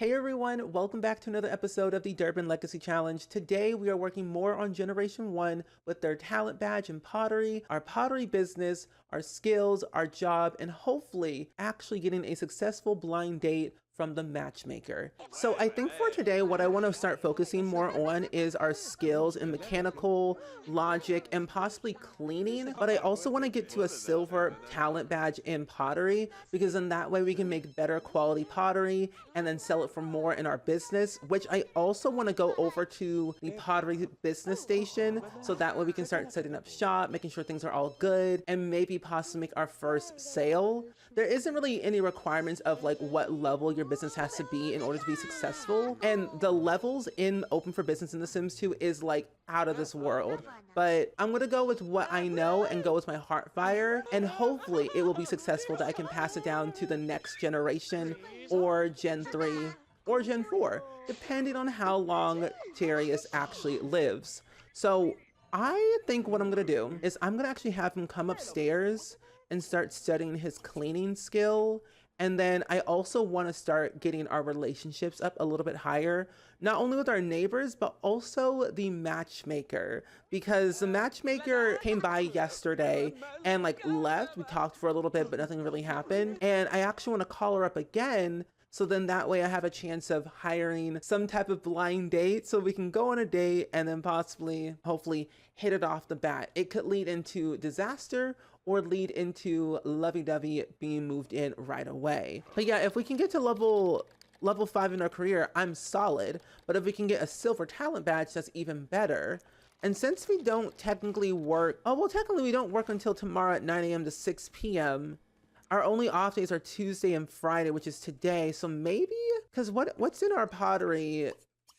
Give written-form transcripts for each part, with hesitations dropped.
Hey everyone, welcome back to another episode of the Durbin Legacy Challenge. Today we are working more on Generation 1 with their talent badge in pottery, our pottery business, our skills, our job, and hopefully actually getting a successful blind date from the matchmaker. So I think for today, what I want to start focusing more on is our skills in mechanical, logic, and possibly cleaning. But I also want to get to a silver talent badge in pottery, because in that way we can make better quality pottery and then sell it for more in our business, which I also want to go over to the pottery business station. So that way we can start setting up shop, making sure things are all good, and maybe possibly make our first sale. There isn't really any requirements of like what level your business has to be in order to be successful. And the levels in Open for Business in The Sims 2 is like out of this world. But I'm gonna go with what I know and go with my heart fire, and hopefully it will be successful that I can pass it down to the next generation, or Gen 3 or Gen 4, depending on how long Darius actually lives. So I think what I'm gonna do is I'm gonna actually have him come upstairs and start studying his cleaning skill. And then I also want to start getting our relationships up a little bit higher, not only with our neighbors, but also the matchmaker, because the matchmaker came by yesterday and like left. We talked for a little bit, but nothing really happened. And I actually want to call her up again. So then that way I have a chance of hiring some type of blind date so we can go on a date and then possibly, hopefully, hit it off the bat. It could lead into disaster or lead into lovey-dovey being moved in right away. But yeah, if we can get to level 5 in our career, I'm solid. But if we can get a silver talent badge, that's even better. And since we don't technically work, technically we don't work until tomorrow at 9 a.m. to 6 p.m. Our only off days are Tuesday and Friday, which is today. So maybe, because what's in our pottery?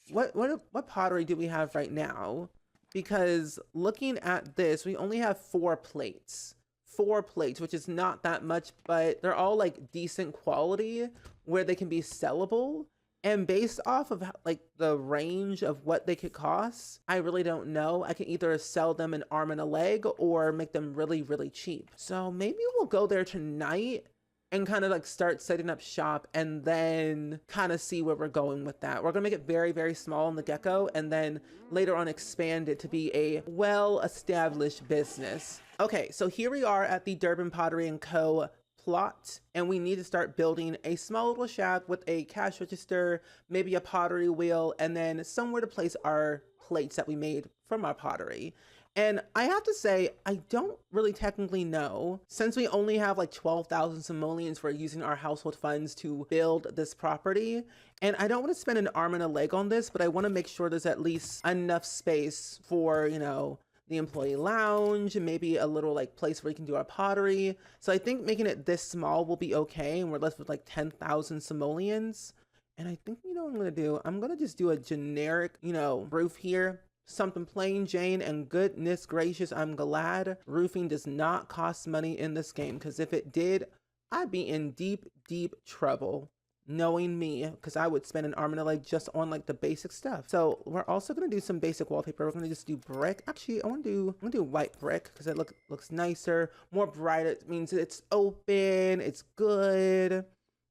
What pottery do we have right now? Because looking at this, we only have 4 plates. 4 plates, which is not that much, but they're all like decent quality where they can be sellable. And based off of like the range of what they could cost, I really don't know. I can either sell them an arm and a leg or make them really, really cheap. So maybe we'll go there tonight and kind of like start setting up shop and then kind of see where we're going with that. We're gonna make it very, very small in the get-go and then later on expand it to be a well-established business. Okay, so here we are at the Durbin Pottery & Co. plot, and we need to start building a small little shack with a cash register, maybe a pottery wheel, and then somewhere to place our plates that we made from our pottery. And I have to say, I don't really technically know, since we only have like 12,000 simoleons for using our household funds to build this property. And I don't want to spend an arm and a leg on this, but I want to make sure there's at least enough space for, you know, the employee lounge, and maybe a little like place where we can do our pottery. So I think making it this small will be okay, and we're left with like 10,000 simoleons. And I think, you know what I'm gonna do? I'm gonna just do a generic, you know, roof here. Something plain Jane, and goodness gracious, I'm glad roofing does not cost money in this game, because if it did, I'd be in deep, deep trouble. Knowing me, because I would spend an arm and a leg just on like the basic stuff. So we're also gonna do some basic wallpaper. We're gonna just do brick. Actually, I'm gonna do white brick because it looks nicer, more bright. It means it's open, it's good.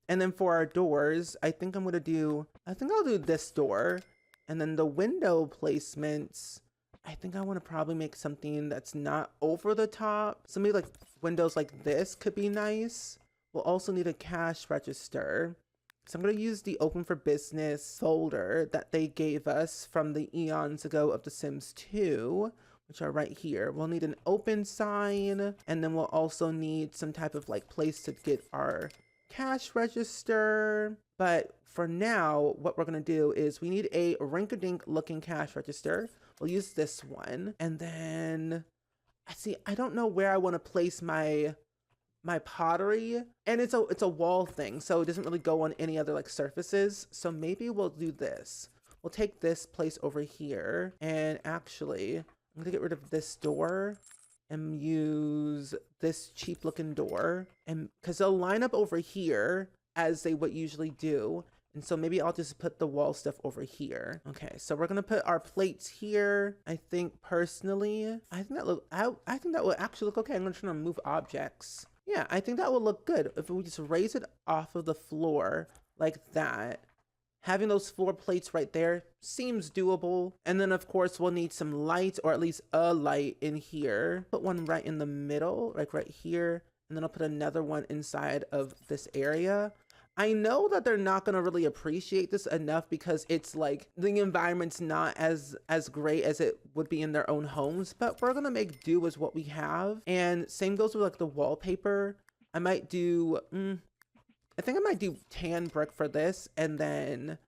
And then for our doors, I think I'll do this door. And then the window placements, I think I want to probably make something that's not over the top. So maybe like windows like this could be nice. We'll also need a cash register. So I'm going to use the Open for Business folder that they gave us from the eons ago of The Sims 2, which are right here. We'll need an open sign, and then we'll also need some type of like place to get our cash register. But for now, what we're going to do is we need a rink-a-dink looking cash register. We'll use this one. And then I don't know where I want to place my pottery, and it's a wall thing, so it doesn't really go on any other like surfaces. So maybe we'll do this. We'll take this place over here, and actually I'm gonna get rid of this door and use this cheap looking door, and because they'll line up over here as they would usually do. And so maybe I'll just put the wall stuff over here. Okay, so we're gonna put our plates here. I think personally, I think that will actually look okay. I'm gonna try to move objects. Yeah, I think that will look good if we just raise it off of the floor like that. Having those 4 plates right there seems doable. And then of course we'll need some lights, or at least a light in here. Put one right in the middle, like right here. And then I'll put another one inside of this area. I know that they're not gonna really appreciate this enough because it's like the environment's not as great as it would be in their own homes, but we're gonna make do with what we have. And same goes with like the wallpaper. I might do, I think I might do tan brick for this, and then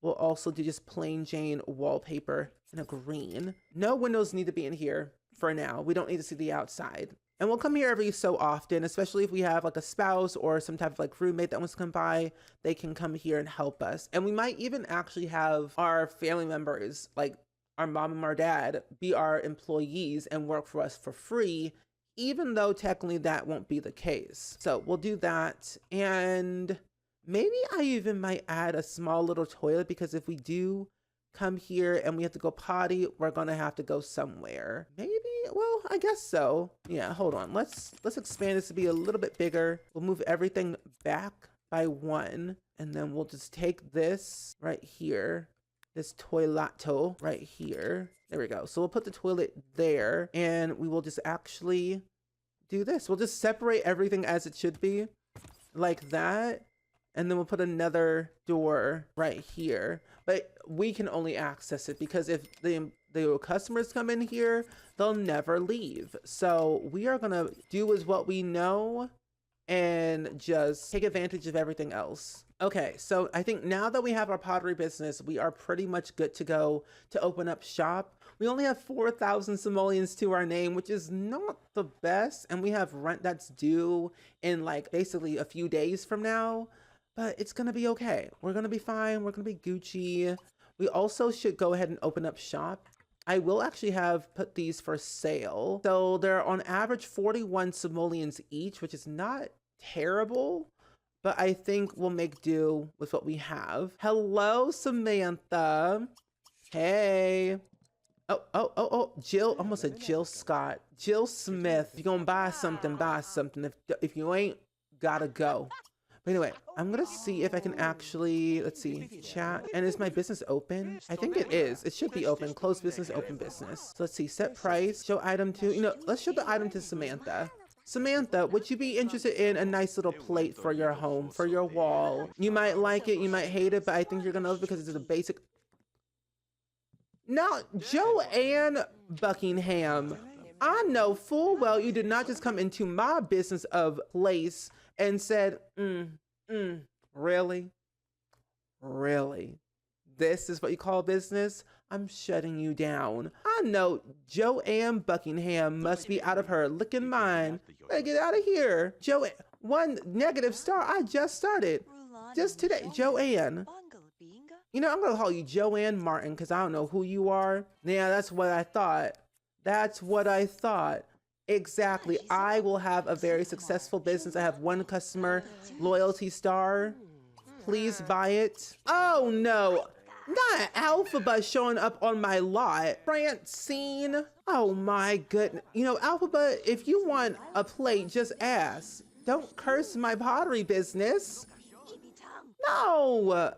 we'll also do just plain Jane wallpaper in a green. No windows need to be in here for now. We don't need to see the outside. And we'll come here every so often, especially if we have like a spouse or some type of like roommate that wants to come by, they can come here and help us. And we might even actually have our family members, like our mom and our dad, be our employees and work for us for free, even though technically that won't be the case. So we'll do that. And maybe I even might add a small little toilet, because if we do come here and we have to go potty, we're gonna have to go somewhere. Maybe, well, I guess so. Yeah, hold on. Let's expand this to be a little bit bigger. We'll move everything back by 1, and then we'll just take this right here, this toiletto right here. There we go. So we'll put the toilet there, and we will just actually do this. We'll just separate everything as it should be, like that. And then we'll put another door right here. But we can only access it because if the customers come in here, they'll never leave. So we are gonna do with what we know and just take advantage of everything else. Okay, so I think now that we have our pottery business, we are pretty much good to go to open up shop. We only have 4,000 simoleons to our name, which is not the best. And we have rent that's due in like basically a few days from now. But it's gonna be okay. We're gonna be fine. We're gonna be Gucci. We also should go ahead and open up shop. I will actually have put these for sale. So they're on average 41 simoleons each, which is not terrible, but I think we'll make do with what we have. Hello, Samantha. Hey. Oh, Jill, almost said Jill Scott. Jill Smith. If you're gonna buy something, buy something. If you ain't, gotta go. But anyway, I'm gonna see if I can actually, let's see, chat. And is my business open? I think it is. It should be open. Close business, open business. So let's see, set price, show item to, let's show the item to Samantha. Samantha, would you be interested in a nice little plate for your home, for your wall? You might like it, you might hate it, but I think you're gonna love it because it's a basic. Now, Joanne Buckingham, I know full well you did not just come into my business of place and said, really? Really? This is what you call business? I'm shutting you down. I know Joanne Buckingham must be out of her licking mind. Better get out of here. Joanne, 1 negative star. I just started. Just today. Joanne. I'm going to call you Joanne Martin because I don't know who you are. Yeah, that's what I thought. That's what I thought. Exactly. I will have a very successful business. I have 1 customer loyalty star. Please buy it. Oh no, not an alphabet showing up on my lot. Francine. Oh my goodness. Alphabet, if you want a plate, just ask. Don't curse my pottery business. No.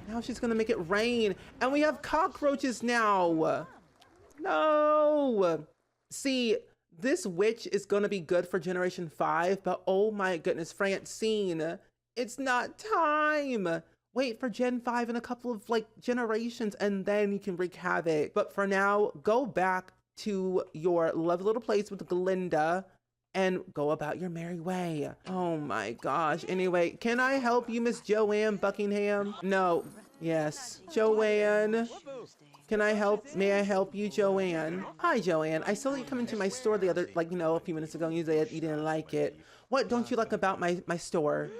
Now she's gonna make it rain. And we have cockroaches now. No. See, this witch is gonna be good for generation 5, but oh my goodness, Francine, it's not time. Wait for Gen 5 in a couple of generations and then you can wreak havoc. But for now, go back to your lovely little place with Glinda and go about your merry way. Oh my gosh. Anyway, can I help you, Miss Joanne Buckingham? No. Yes. Joanne. Can I help? May I help you, Joanne? Hi, Joanne. I saw you come into my store the other, a few minutes ago and you said you didn't like it. What don't you like about my store?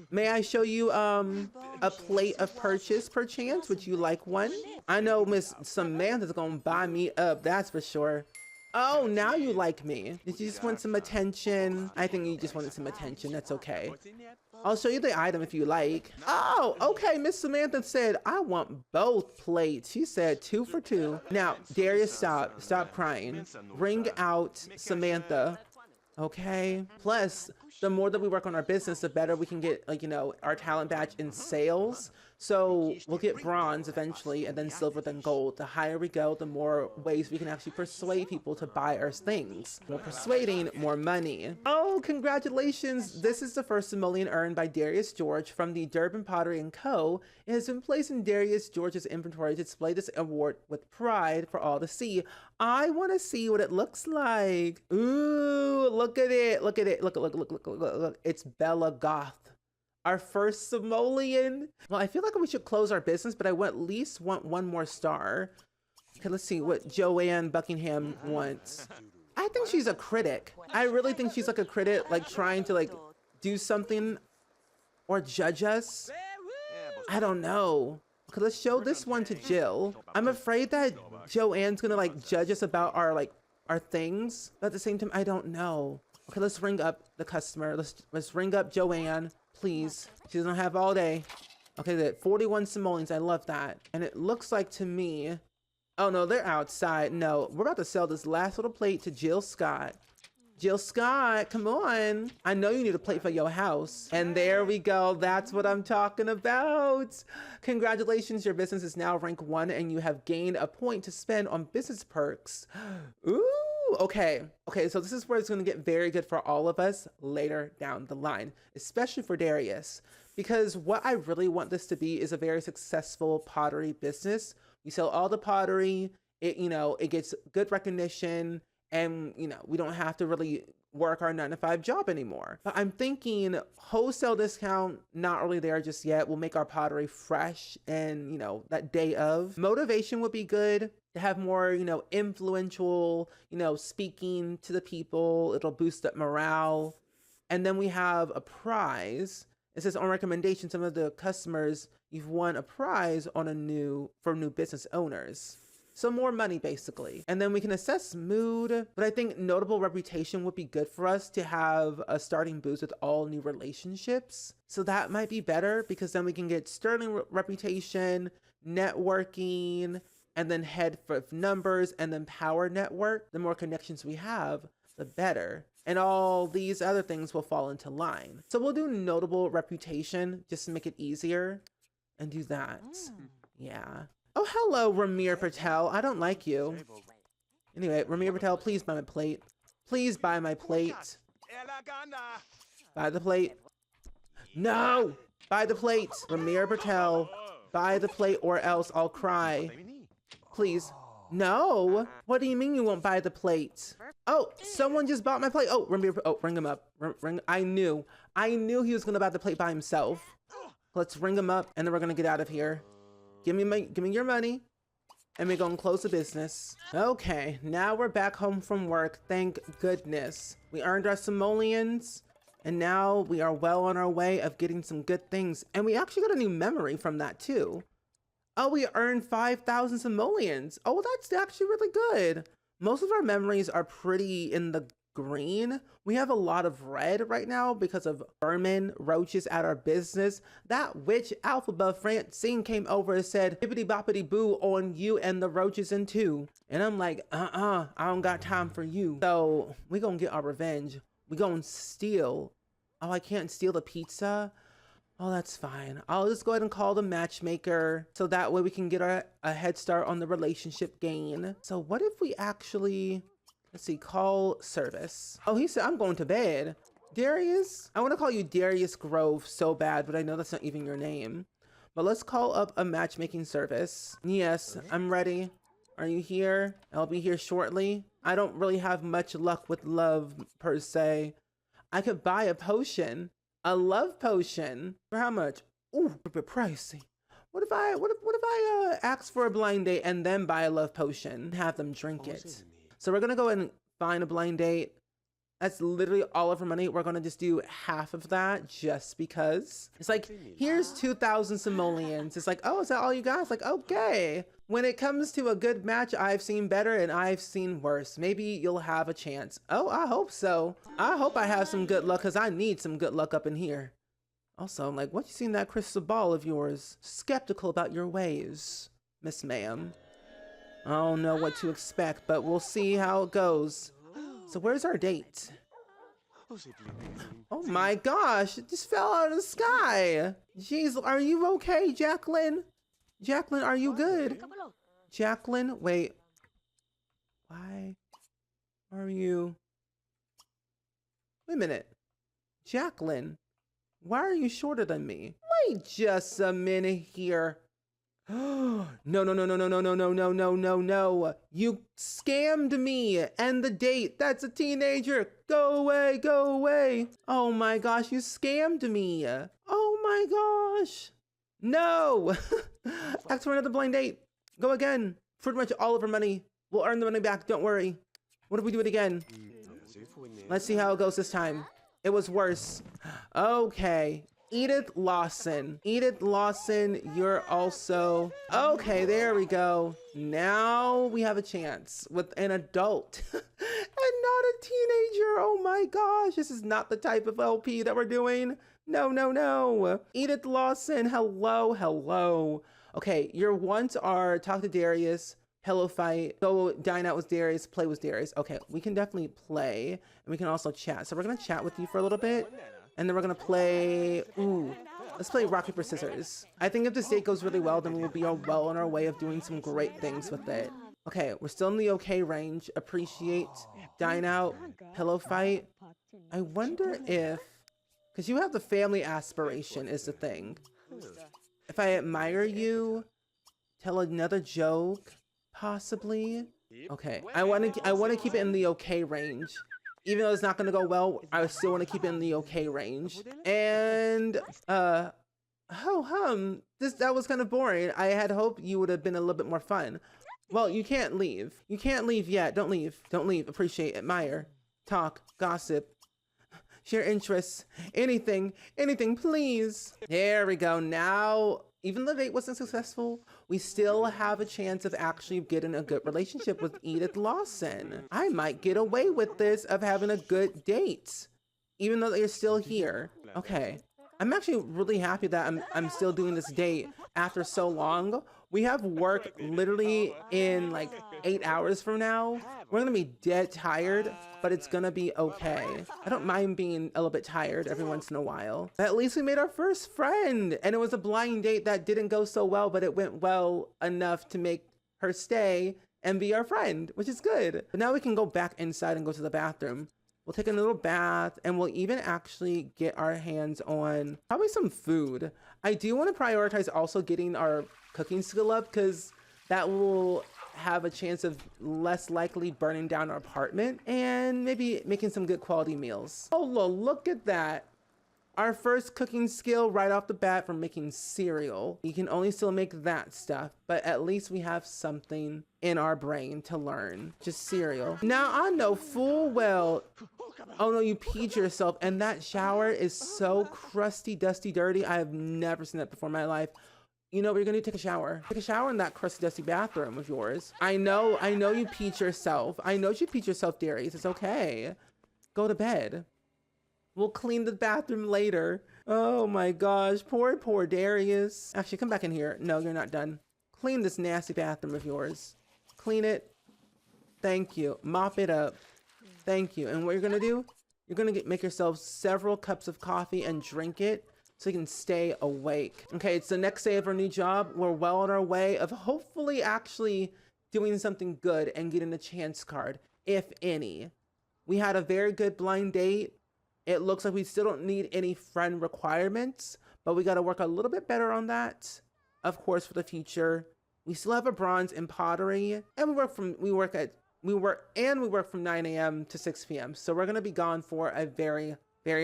May I show you a plate of purchase, perchance? Would you like one? I know Miss Samantha's gonna buy me up, that's for sure. Oh, now you like me. Did you just want some attention? I think you just wanted some attention. That's okay. I'll show you the item if you like. Oh, okay. Miss Samantha said, I want both plates. She said 2 for 2. Now, Darius, stop crying. Bring out Samantha. Okay. Plus, the more that we work on our business, the better we can get, like, you know, our talent badge in sales. So we'll get bronze eventually, and then silver, then gold. The higher we go, the more ways we can actually persuade people to buy our things. More persuading, more money. Oh, congratulations! This is the first simoleon earned by Darius George from the Durbin Pottery & Co. It has been placed in Darius George's inventory to display this award with pride for all to see. I want to see what it looks like. Ooh, look at it. Look at it. Look. It's Bella Goth. Our first simoleon. Well, I feel like we should close our business, but I at least want one more star. Okay, let's see what Joanne Buckingham wants. I think she's a critic. I really think she's like a critic, like trying to like do something or judge us. I don't know. Okay, let's show this one to Jill. I'm afraid that Joanne's gonna like judge us about our things, but at the same time, I don't know. Okay, let's ring up the customer. Let's ring up Joanne. Please, she doesn't have all day. Okay, that 41 simoleons, I love that. And it looks like to me, oh no, they're outside. No, we're about to sell this last little plate to Jill Scott. Jill Scott, come on. I know you need a plate for your house. And there we go, that's what I'm talking about. Congratulations, your business is now rank 1 and you have gained a point to spend on business perks. Ooh. Okay, so this is where it's going to get very good for all of us later down the line, especially for Darius, because what I really want this to be is a very successful pottery business. We sell all the pottery, it gets good recognition, and we don't have to really work our 9-to-5 job anymore. But I'm thinking wholesale discount, not really there just yet. We'll make our pottery fresh and that day of. Motivation would be good to have more, influential, speaking to the people. It'll boost up morale. And then we have a prize. It says on recommendation, some of the customers, you've won a prize for new business owners. So more money basically. And then we can assess mood, but I think notable reputation would be good for us to have a starting boost with all new relationships. So that might be better because then we can get sterling reputation, networking, and then head for numbers, and then power network. The more connections we have, the better. And all these other things will fall into line. So we'll do notable reputation just to make it easier and do that. Yeah. Oh, hello, Ramir Patel. I don't like you. Anyway, Ramir Patel, please buy my plate. Please buy my plate. Buy the plate. No! Buy the plate. Ramir Patel, buy the plate or else I'll cry. Please. No. What do you mean you won't buy the plate? Oh, someone just bought my plate. Oh, Ramir, ring him up. I knew he was gonna buy the plate by himself. Let's ring him up and then we're gonna get out of here. Give me your money, and we're gonna close the business. Okay, now we're back home from work. Thank goodness. We earned our simoleons, and now we are well on our way of getting some good things. And we actually got a new memory from that too. Oh, we earned 5,000 simoleons. Oh, that's actually really good. Most of our memories are pretty in the green. We have a lot of red right now because of vermin, roaches at our business. That witch Alphaba Francine came over and said, bippity boppity boo on you and the roaches in too. And I'm like, I don't got time for you. So we gonna get our revenge. We gonna steal. Oh, I can't steal the pizza. Oh, that's fine. I'll just go ahead and call the matchmaker so that way we can get a head start on the relationship gain. So what if we actually, let's see, call service. Oh, he said, I'm going to bed. Darius? I want to call you Darius Grove so bad, but I know that's not even your name. But let's call up a matchmaking service. Yes, I'm ready. Are you here? I'll be here shortly. I don't really have much luck with love per se. I could buy a potion. A love potion. For how much? Ooh, a bit pricey. What if I ask for a blind date and then buy a love potion and have them drink it? So we're gonna go and find a blind date. That's literally all of our money. We're gonna just do half of that just because. It's like, here's 2,000 simoleons. It's like, oh, is that all you got? It's like, okay. When it comes to a good match, I've seen better and I've seen worse. Maybe you'll have a chance. Oh, I hope so. I hope I have some good luck because I need some good luck up in here. Also, I'm like, what you see in that crystal ball of yours? Skeptical about your ways, Miss Ma'am. I don't know what to expect, but we'll see how it goes. So where's our date? Oh my gosh, it just fell out of the sky. Jeez, are you okay, Jacqueline? Jacqueline, are you good? Jacqueline, wait. Why are you... Wait a minute. Jacqueline, why are you shorter than me? Wait just a minute here. No, no, no, no, no, no, no, no, no, no, no, no. You scammed me and the date. That's a teenager. Go away, go away. Oh my gosh, you scammed me. Oh my gosh. No. Ask for another blind date. Go again. Pretty much all of our money. We'll earn the money back, don't worry. What if we do it again? Let's see how it goes this time. It was worse. Okay. Edith Lawson. Edith Lawson, you're also... Okay, there we go. Now we have a chance with an adult and not a teenager. Oh my gosh, this is not the type of LP that we're doing. No, no, no. Edith Lawson, hello, hello. Okay, your wants are talk to Darius, pillow fight, go dine out with Darius, play with Darius. Okay, we can definitely play and we can also chat. So we're gonna chat with you for a little bit. And then we're gonna play, let's play rock, paper, scissors. I think if this date goes really well, then we'll be well on our way of doing some great things with it. Okay, we're still in the okay range. Appreciate, dine out, pillow fight. I wonder if, because you have the family aspiration is the thing. If I admire you, tell another joke, possibly. Okay, I want to keep it in the okay range. Even though it's not gonna go well, I still want to keep it in the okay range. And that was kind of boring. I had hoped you would have been a little bit more fun. Well, you can't leave. You can't leave yet. Don't leave. Don't leave. Appreciate, admire, talk, gossip, share interests, anything, please. There we go. Now, even though the date wasn't successful, we still have a chance of actually getting a good relationship with Edith Lawson. I might get away with this of having a good date, even though they're still here. Okay, I'm actually really happy that I'm still doing this date after so long. We have work literally in like 8 hours from now. We're gonna be dead tired, but it's gonna be okay. I don't mind being a little bit tired every once in a while. At least we made our first friend, and it was a blind date that didn't go so well, but it went well enough to make her stay and be our friend, which is good. But now we can go back inside and go to the bathroom. We'll take a little bath, and we'll even actually get our hands on probably some food. I do want to prioritize also getting our cooking skill up, because that will have a chance of less likely burning down our apartment and maybe making some good quality meals. Oh, look at that. Our first cooking skill right off the bat from making cereal. You can only still make that stuff, but at least we have something in our brain to learn. Just cereal. Now I know full well, oh no, you peed yourself, and that shower is so crusty, dusty, dirty. I have never seen that before in my life. You know what you're gonna do? Take a shower. Take a shower in that crusty, dusty bathroom of yours. I know you peed yourself. I know you peed yourself, Darius. It's okay. Go to bed. We'll clean the bathroom later. Oh my gosh, poor Darius. Actually, come back in here. No, you're not done. Clean this nasty bathroom of yours. Clean it. Thank you. Mop it up. Thank you. And what you're gonna do? You're gonna make yourself several cups of coffee and drink it, so you can stay awake. Okay, it's the next day of our new job. We're well on our way of hopefully actually doing something good and getting a chance card, if any. We had a very good blind date. It looks like we still don't need any friend requirements, but we gotta work a little bit better on that, of course, for the future. We still have a bronze in pottery, and we work from 9 a.m. to 6 p.m. So we're gonna be gone for a very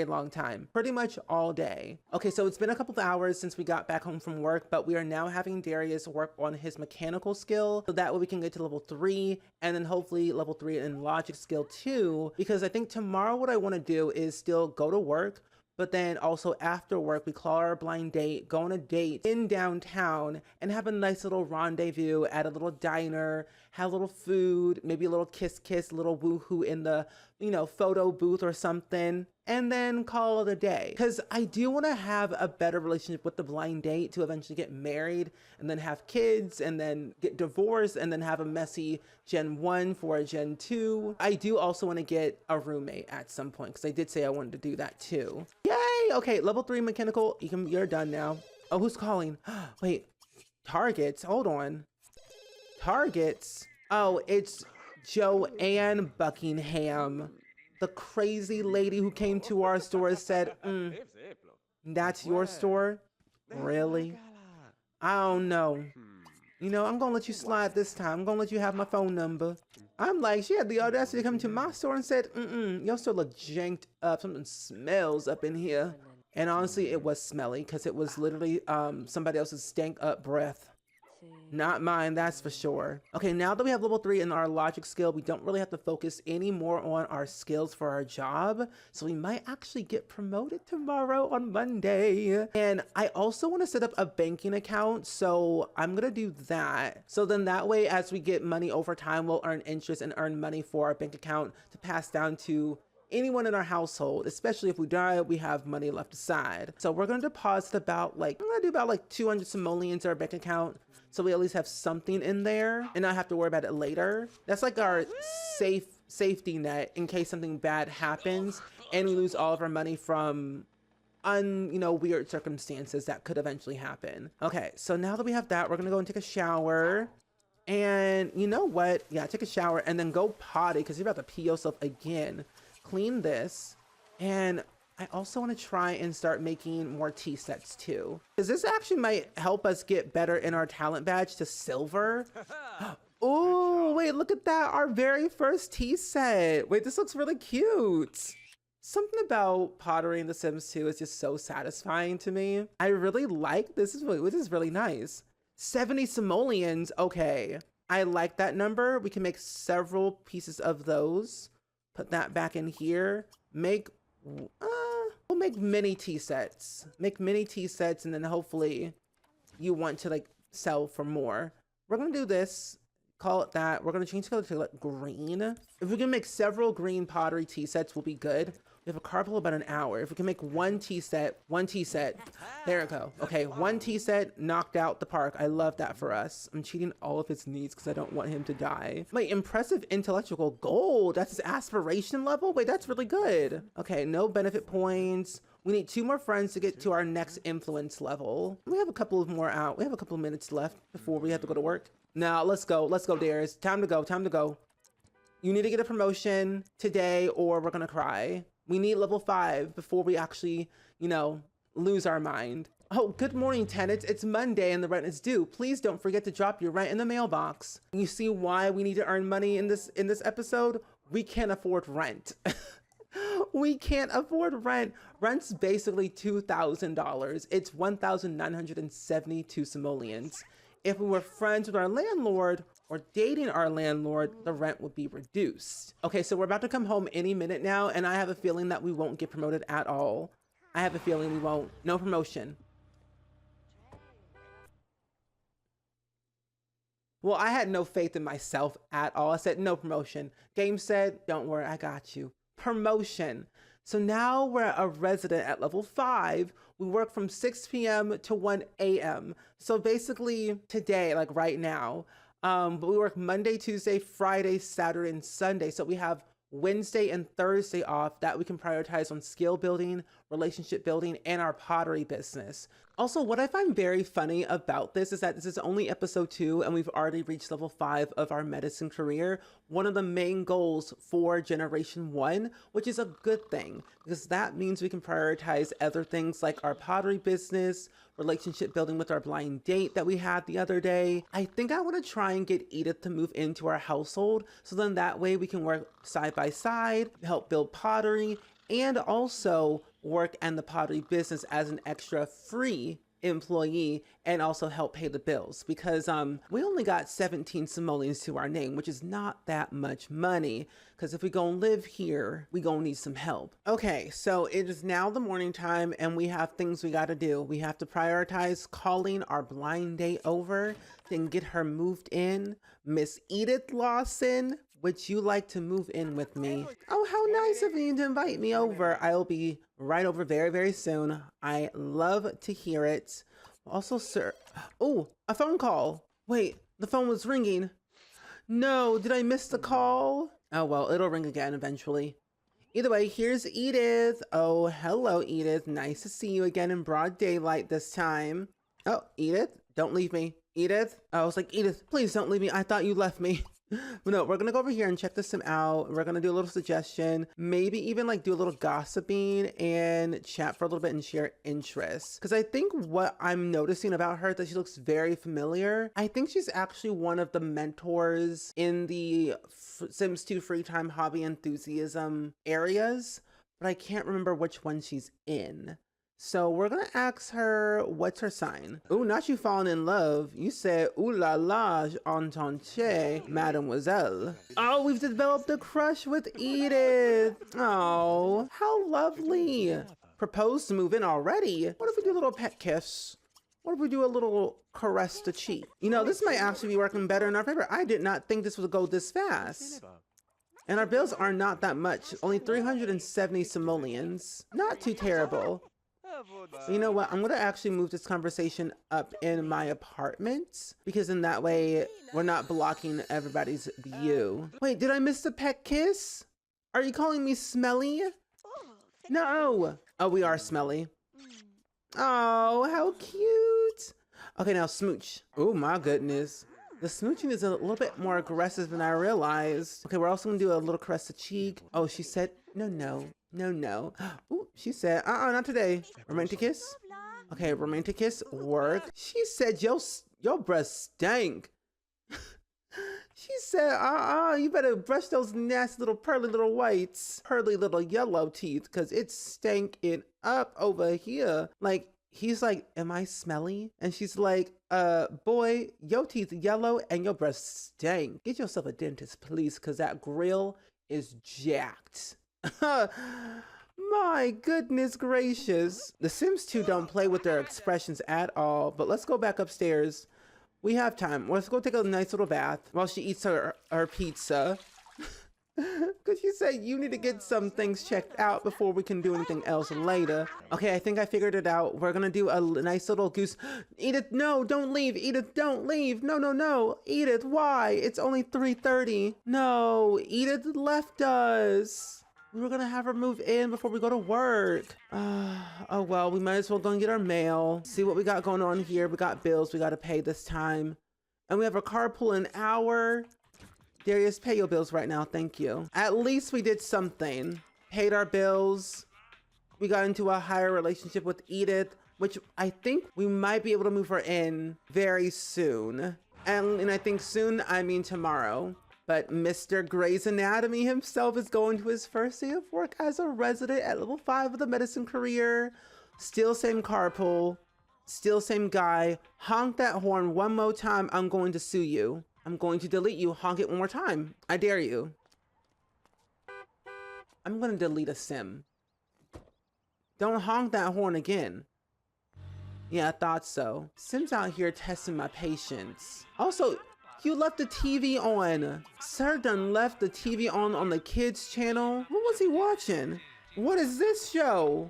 long time, pretty much all day. Okay, so it's been a couple of hours since we got back home from work, but we are now having Darius work on his mechanical skill, so that way we can get to level 3, and then hopefully level 3 in logic skill 2, because I think tomorrow what I want to do is still go to work, but then also after work we call our blind date, go on a date in downtown, and have a nice little rendezvous at a little diner, have a little food, maybe a little kiss, a little woohoo in the, photo booth or something. and then call it a day. Because I do want to have a better relationship with the blind date to eventually get married and then have kids and then get divorced and then have a messy Gen 1 for a Gen 2. I do also want to get a roommate at some point because I did say I wanted to do that too. Yay! Okay, level 3 mechanical. You're done now. Oh, who's calling? Wait, targets. Hold on. Targets. Oh, it's Joanne Buckingham. The crazy lady who came to our store said, that's your store? Really? I don't know. You know, I'm gonna let you slide this time. I'm gonna let you have my phone number. I'm like, she had the audacity to come to my store and said, your store look janked up. Something smells up in here. And honestly, it was smelly because it was literally somebody else's stank up breath. Not mine, that's for sure. Okay, now that we have level 3 in our logic skill, we don't really have to focus any more on our skills for our job. So we might actually get promoted tomorrow on Monday. And I also want to set up a banking account. So I'm going to do that. So then that way, as we get money over time, we'll earn interest and earn money for our bank account to pass down to anyone in our household. Especially if we die, we have money left aside. So we're going to deposit about like, I'm going to do about like 200 simoleons to our bank account. So we at least have something in there and not have to worry about it later. That's like our safety net in case something bad happens and we lose all of our money from weird circumstances that could eventually happen. Okay, so now that we have that, we're gonna go and take a shower. And you know what? Yeah, take a shower and then go potty because you're about to pee yourself again. Clean this. And I also want to try and start making more tea sets too. Because this actually might help us get better in our talent badge to silver. Oh, wait, look at that. Our very first tea set. Wait, this looks really cute. Something about pottery in The Sims 2 is just so satisfying to me. I really like this. This is really nice. 70 simoleons. Okay. I like that number. We can make several pieces of those. Put that back in here. We'll make mini tea sets. Make mini tea sets, and then hopefully you want to like sell for more. We're gonna do this. Call it that. We're gonna change the color to like green. If we can make several green pottery tea sets, we'll be good. We have a carpool about an hour. If we can make one tea set, there we go. Okay, one tea set knocked out the park. I love that for us. I'm cheating all of his needs because I don't want him to die. Wait, impressive intellectual gold. That's his aspiration level? Wait, that's really good. Okay, no benefit points. We need 2 more friends to get to our next influence level. We have a couple of more out. We have a couple of minutes left before we have to go to work. Now, let's go. Let's go, Darius. Time to go. Time to go. You need to get a promotion today or we're gonna cry. We need level 5 before we actually, lose our mind. Oh, good morning, tenants. It's Monday and the rent is due. Please don't forget to drop your rent in the mailbox. You see why we need to earn money in this episode? We can't afford rent. We can't afford rent. Rent's basically $2,000. It's 1,972 simoleons. If we were friends with our landlord or dating our landlord, the rent would be reduced. Okay, so we're about to come home any minute now, and I have a feeling that we won't get promoted at all. I have a feeling we won't. No promotion. Well, I had no faith in myself at all. I said no promotion. Game said, don't worry, I got you. Promotion. So now we're a resident at level 5. We work from 6 p.m. to 1 a.m. So basically today, like right now, but we work Monday, Tuesday, Friday, Saturday, and Sunday. So we have Wednesday and Thursday off that we can prioritize on skill building, relationship building, and our pottery business. Also, what I find very funny about this is that this is only episode 2 and we've already reached level 5 of our medicine career. One of the main goals for generation 1, which is a good thing because that means we can prioritize other things like our pottery business, relationship building with our blind date that we had the other day. I think I want to try and get Edith to move into our household. So then that way we can work side by side, help build pottery, and also work in the pottery business as an extra free employee and also help pay the bills because we only got 17 simoleons to our name, which is not that much money because if we gonna live here, we gonna need some help. Okay, so it is now the morning time and we have things we gotta do. We have to prioritize calling our blind date over, then get her moved in. Miss Edith Lawson, Would you like to move in with me? Oh, how nice of you to invite me over. I'll be right over very, very soon. I love to hear it. Also, sir. Oh, a phone call. Wait, the phone was ringing. No, did I miss the call? Oh, well, it'll ring again eventually. Either way, here's Edith. Oh, hello, Edith. Nice to see you again in broad daylight this time. Oh, Edith, don't leave me. Edith? I was like, Edith, please don't leave me. I thought you left me. But no, we're gonna go over here and check this sim out. We're gonna do a little suggestion, maybe even like do a little gossiping and chat for a little bit and share interests. Because I think what I'm noticing about her, that she looks very familiar. I think she's actually one of the mentors in the Sims 2 free time hobby enthusiasm areas, but I can't remember which one she's in. So we're gonna ask her, what's her sign? Ooh, not you falling in love. You said, ooh la la, entente, mademoiselle. Oh, we've developed a crush with Edith. Oh, how lovely. Proposed to move in already. What if we do a little pet kiss? What if we do a little caress to cheek? You know, this might actually be working better in our favor. I did not think this would go this fast. And our bills are not that much. Only 370 simoleons. Not too terrible. You know what? I'm going to actually move this conversation up in my apartment, because in that way we're not blocking everybody's view. Wait, did I miss the pet kiss? Are you calling me smelly? No. Oh, we are smelly. Oh, how cute. Okay, now smooch. Oh my goodness. The smooching is a little bit more aggressive than I realized. Okay, we're also gonna do a little caress to cheek. Oh, she said, no. Ooh, she said, not today. Romantic kiss? Okay, romantic kiss, work. She said, your breath stank. She said, you better brush those nasty little pearly little whites, pearly little yellow teeth, cause it's stanking up over here. Like, he's like, am I smelly? And she's like, boy, your teeth yellow and your breath stank. Get yourself a dentist, please, cause that grill is jacked. My goodness gracious. The Sims 2 don't play with their expressions at all, but let's go back upstairs. We have time. Let's go take a nice little bath while she eats her pizza. Because she said you need to get some things checked out before we can do anything else later. Okay, I think I figured it out. We're gonna do a nice little goose. Edith, no, don't leave. Edith, don't leave. No. Edith, why? It's only 3:30. No, Edith left us. We were gonna have her move in before we go to work. Oh well, we might as well go and get our mail. See what we got going on here. We got bills we gotta pay this time. And we have a carpool an hour. Darius, pay your bills right now, thank you. At least we did something. Paid our bills. We got into a higher relationship with Edith, which I think we might be able to move her in very soon. And I think soon, I mean tomorrow. But Mr. Grey's Anatomy himself is going to his first day of work as a resident at level 5 of the medicine career. Still same carpool, still same guy. Honk that horn one more time, I'm going to sue you. I'm going to delete you. Honk it one more time. I dare you. I'm going to delete a sim. Don't honk that horn again. Yeah, I thought so. Sims out here testing my patience. Also, you left the TV on. Sir done left the TV on the kids channel. What was he watching? What is this show?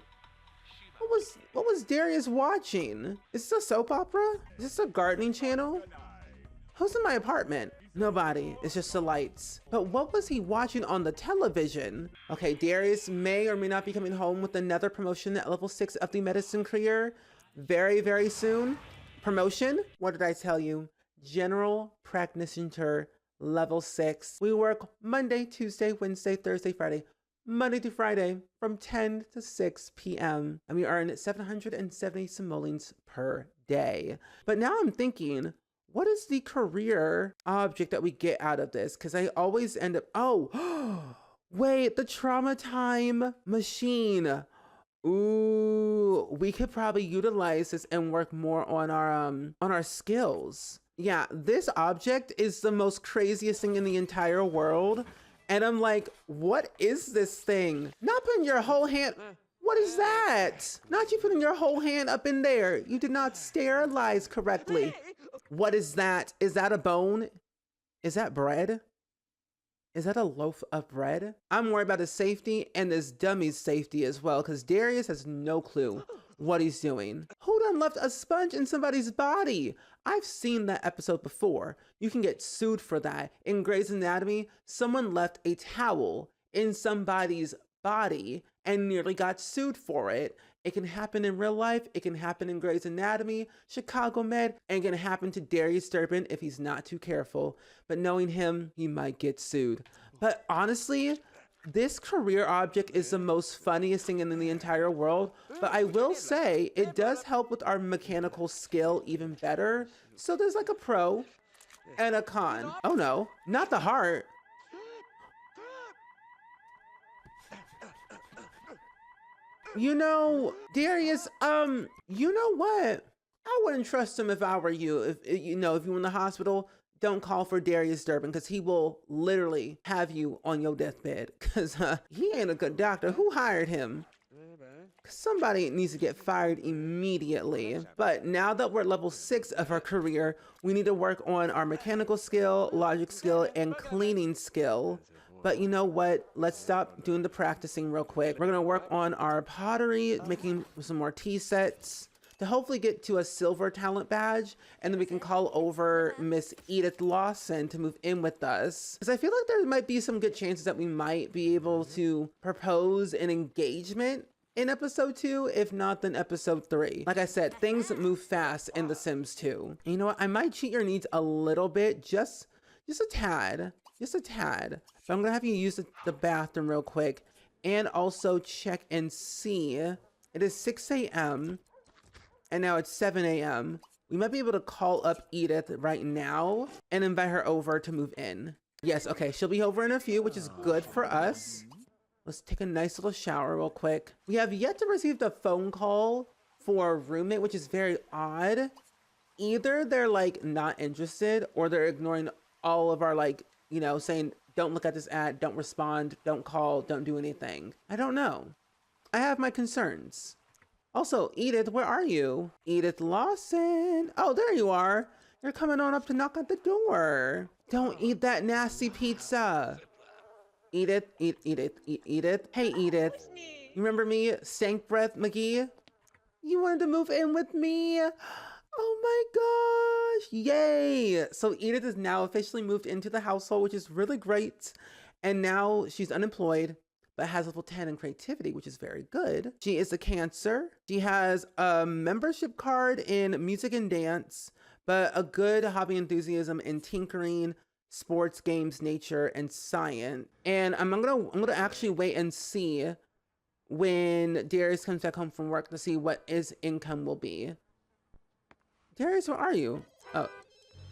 What was Darius watching? Is this a soap opera? Is this a gardening channel? Who's in my apartment? Nobody, it's just the lights. But what was he watching on the television? Okay, Darius may or may not be coming home with another promotion at level 6 of the medicine career very, very soon. Promotion? What did I tell you? General practitioner level 6. We work Monday, Tuesday, Wednesday, Thursday, Friday. Monday to Friday from 10 to 6 p.m. And we earn 770 simoleons per day. But now I'm thinking, what is the career object that we get out of this? Because I always end up, wait, the trauma time machine. Ooh, we could probably utilize this and work more on our skills. Yeah, this object is the most craziest thing in the entire world. And I'm like, what is this thing? Not putting your whole hand. What is that? Not you putting your whole hand up in there. You did not sterilize correctly. What is that? Is that a bone? Is that bread? Is that a loaf of bread? I'm worried about his safety and this dummy's safety as well, because Darius has no clue what he's doing. Who done left a sponge in somebody's body? I've seen that episode before. You can get sued for that. In Grey's Anatomy, someone left a towel in somebody's body and nearly got sued for it. It can happen in real life. It can happen in Grey's Anatomy, Chicago Med, and it can happen to Darius Durbin if he's not too careful. But knowing him, he might get sued. But honestly, this career object is the most funniest thing in the entire world. But I will say it does help with our mechanical skill even better. So there's like a pro and a con. Oh no, not the heart. You know, Darius, you know what? I wouldn't trust him if I were you. If you're in the hospital, don't call for Darius Durbin, because he will literally have you on your deathbed, because he ain't a good doctor. Who hired him? Somebody needs to get fired immediately. But now that we're at level 6 of our career, we need to work on our mechanical skill, logic skill, and cleaning skill. But you know what? Let's stop doing the practicing real quick. We're gonna work on our pottery, making some more tea sets to hopefully get to a silver talent badge, and then we can call over Miss Edith Lawson to move in with us. Because I feel like there might be some good chances that we might be able to propose an engagement in episode 2, if not then episode 3. Like I said, things move fast in The Sims 2. And you know what? I might cheat your needs a little bit, just a tad. Just a tad. But I'm gonna have you use the bathroom real quick and also check and see. It is 6 a.m. and now it's 7 a.m. We might be able to call up Edith right now and invite her over to move in. Yes, okay, she'll be over in a few, which is good for us. Let's take a nice little shower real quick. We have yet to receive a phone call for a roommate, which is very odd. Either they're like not interested, or they're ignoring all of our saying, don't look at this ad, don't respond, don't call, don't do anything. I don't know. I have my concerns. Also, Edith, where are you? Edith Lawson. Oh, there you are. You're coming on up to knock at the door. Don't eat that nasty pizza. Edith. Hey, Edith. You remember me, Stank Breath McGee? You wanted to move in with me? Oh my gosh, yay. So Edith is now officially moved into the household, which is really great. And now she's unemployed, but has level 10 in creativity, which is very good. She is a Cancer. She has a membership card in music and dance, but a good hobby enthusiasm in tinkering, sports, games, nature, and science. And I'm gonna actually wait and see when Darius comes back home from work to see what his income will be. Darius, where are you? Oh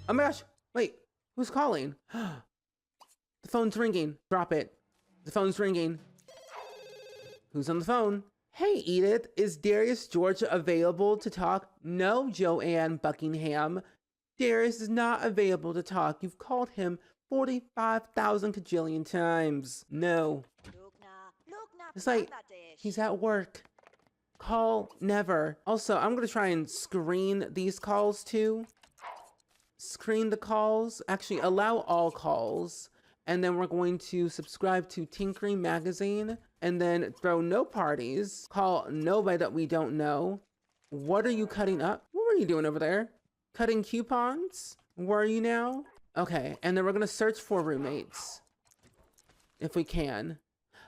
my gosh, wait, who's calling? The phone's ringing. Drop it. The phone's ringing. Who's on the phone? Hey, Edith, is Darius Georgia available to talk? No, Joanne Buckingham. Darius is not available to talk. You've called him 45,000 kajillion times. No. It's like he's at work. Call never. Also, I'm going to try and screen these calls too. Screen the calls. Actually, allow all calls. And then we're going to subscribe to Tinkering Magazine and then throw no parties. Call nobody that we don't know. What are you cutting up? What were you doing over there? Cutting coupons? Where are you now? Okay, and then we're going to search for roommates if we can.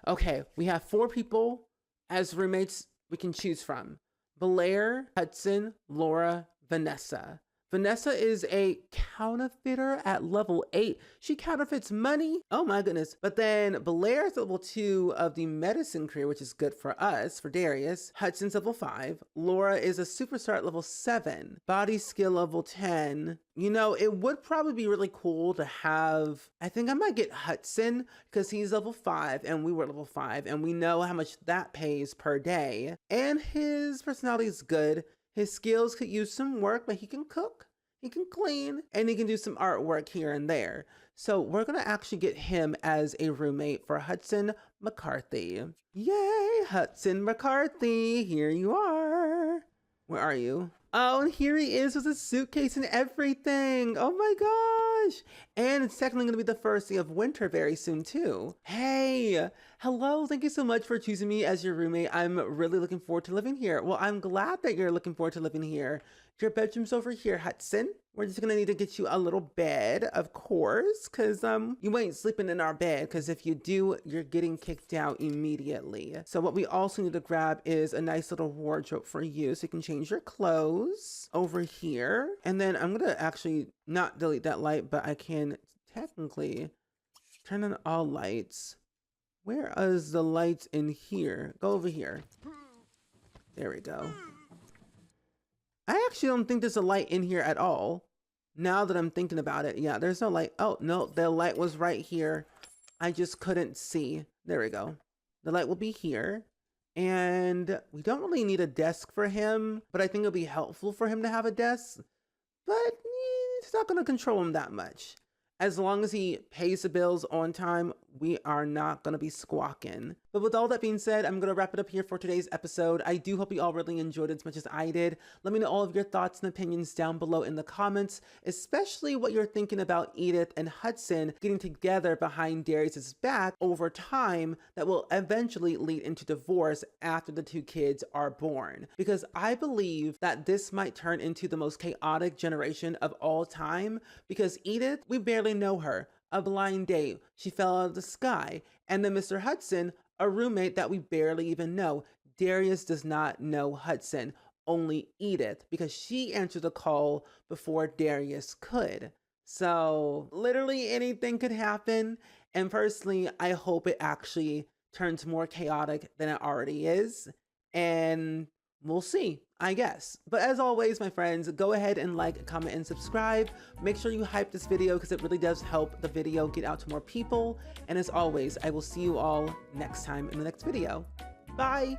Okay, we have 4 people as roommates we can choose from. Blair, Hudson, Laura, Vanessa. Vanessa is a counterfeiter at level 8. She counterfeits money. Oh my goodness. But then Blair's level 2 of the medicine career, which is good for us, for Darius. Hudson's level 5. Laura is a superstar at level 7. Body skill level 10. You know, it would probably be really cool to have, I think I might get Hudson because he's level 5 and we were level 5 and we know how much that pays per day. And his personality is good. His skills could use some work, but he can cook, he can clean, and he can do some artwork here and there. So we're gonna actually get him as a roommate for Hudson McCarthy. Yay, Hudson McCarthy, here you are. Where are you? Oh, and here he is with a suitcase and everything. Oh my gosh. And it's technically going to be the first day of winter very soon too. Hey, hello. Thank you so much for choosing me as your roommate. I'm really looking forward to living here. Well, I'm glad that you're looking forward to living here. Your bedroom's over here, Hudson. We're just gonna need to get you a little bed, of course, because you ain't sleeping in our bed, because if you do, you're getting kicked out immediately. So what we also need to grab is a nice little wardrobe for you so you can change your clothes over here. And then I'm gonna actually not delete that light, but I can technically turn on all lights. Where is the lights in here? Go over here. There we go. I actually don't think there's a light in here at all. Now that I'm thinking about it, yeah, there's no light. Oh, no, the light was right here. I just couldn't see. There we go. The light will be here. And we don't really need a desk for him, but I think it'll be helpful for him to have a desk. But it's not going to control him that much. As long as he pays the bills on time, we are not going to be squawking. But with all that being said, I'm going to wrap it up here for today's episode. I do hope you all really enjoyed it as much as I did. Let me know all of your thoughts and opinions down below in the comments, especially what you're thinking about Edith and Hudson getting together behind Darius's back over time that will eventually lead into divorce after the two kids are born. Because I believe that this might turn into the most chaotic generation of all time, because Edith, we barely know her. A blind date, she fell out of the sky. And then Mr. Hudson, a roommate that we barely even know. Darius does not know Hudson, only Edith, because she answered the call before Darius could. So literally anything could happen. And personally, I hope it actually turns more chaotic than it already is. And we'll see, I guess. But as always, my friends, go ahead and like, comment, and subscribe. Make sure you hype this video because it really does help the video get out to more people. And as always, I will see you all next time in the next video. Bye.